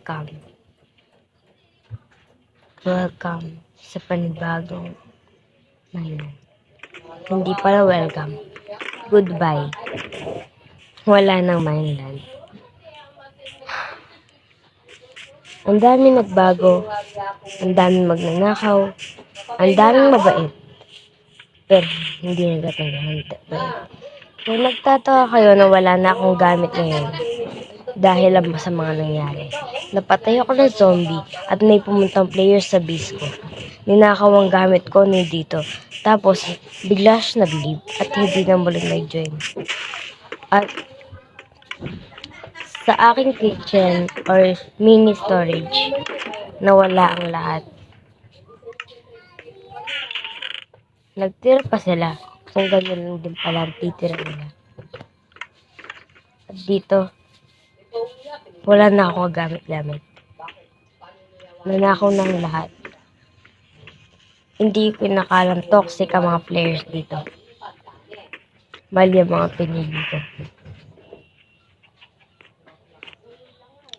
Welcome. Welcome sa panibagong mainland. Hindi pala welcome. Goodbye. Wala nang mainland. Ang daming nagbago. Ang daming magnanakaw. Ang daming mabait. Pero hindi nagtatanggahan. Kung nagtataka kayo na wala na akong gamit ngayon, dahil lang sa mga nangyari. Napatay ako ng zombie at may pumuntang player sa base ko. Ninakaw ang gamit ko dito. Tapos, bigla siya nag-leave at hindi na muli nag-join. At sa aking kitchen or mini storage, nawala ang lahat. Nagtira pa sila kung ganyan lang din pala ang titira nila. At dito, wala na ako gamit-gamit. Nanakaw ng lahat. Hindi ko nakalang toxic ang mga players dito. Mali ang mga pinili ko.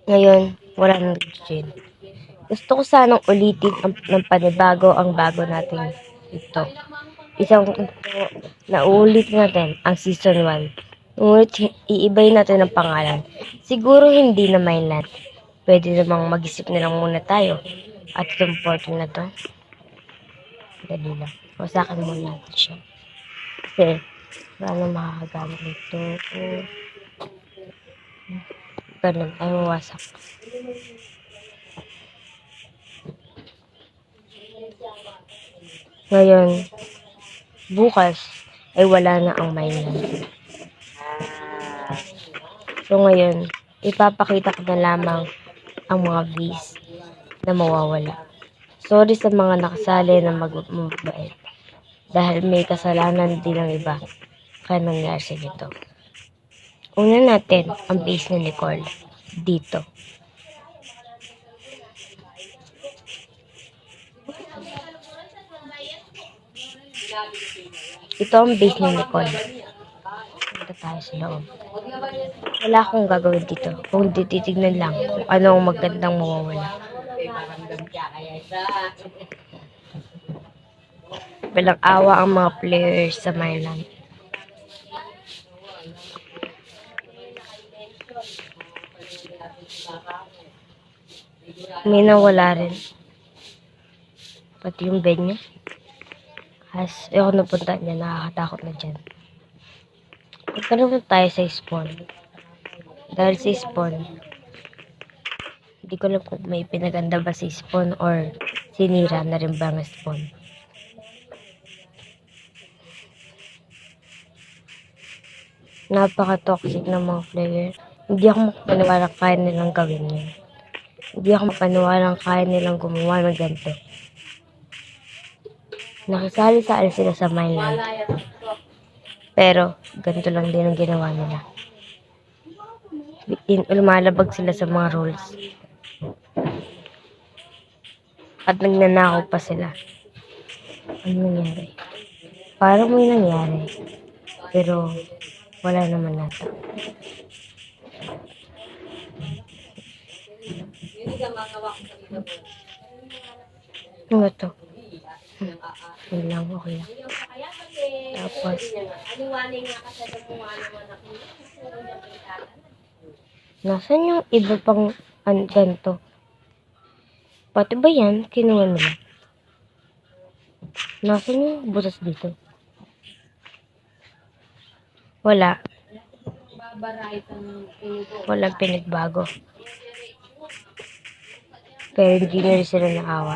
Ngayon, wala nang nag-join. Gusto ko sanang ulitin ng panibago ang bago natin ito. Isang nauulit natin ang season 1. Ngunit iibay natin ang pangalan. Siguro hindi na mainland. Pwede namang mag-isip na lang muna tayo. At itong portal na to, dali lang. Wasakin muna natin siya. Kasi, wala na makakagamit nito. Ganun, ay mawasak. Ngayon, bukas, ay wala na ang mainland. So ngayon, ipapakita ko na lamang ang mga bees na mawawala. Sorry sa mga nakasali na mabait. Dahil may kasalanan din ng iba. Kaya nangyari sa nito. Una natin ang base ni Nicole. Dito. Ito ang base ni Nicole. Punta tayo sa loob. Wala akong gagawin dito. Kung titignan lang kung ano ang magandang mawawala. Walang awa ang mga players sa mainland. May nawala rin. Pati yung bed niya. Ayoko napunta niya. Nakakatakot na dyan. Magkaroon tayo sa spawn. Dahil sa spawn, hindi ko alam kung may pinaganda ba sa spawn or sinira na rin ba ang spawn. Napaka-toxic ng mga player. Hindi ako makapaniwalang kaya nilang gawin yun. Hindi ako makapaniwalang kaya nilang gumawa ng ganito. Nakisali-sali sila sa mainland. Pero, ganito lang din ang ginawa nila. Lumalabag sila sa mga rules. At nagnanakaw pa sila. Ano nangyari? Parang may nangyari. Pero, wala naman nata. Ano to? Yun lang, okay lang. Tapos, nasan yung iba pang ganito? Pati ba yan? Kinuha nila. Nasan yung butas dito? Wala. Walang pinagbago. Pero hindi na rin sila naawa.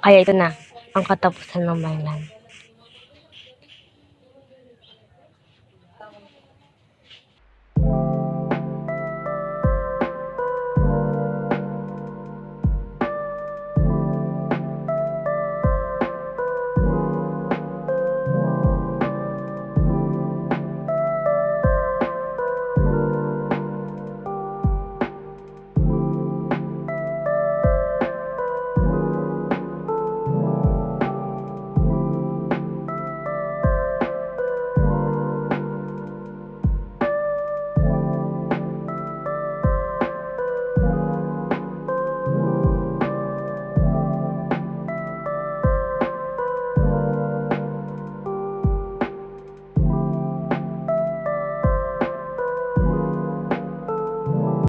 Kaya ito na, ang katapusan ng mainland.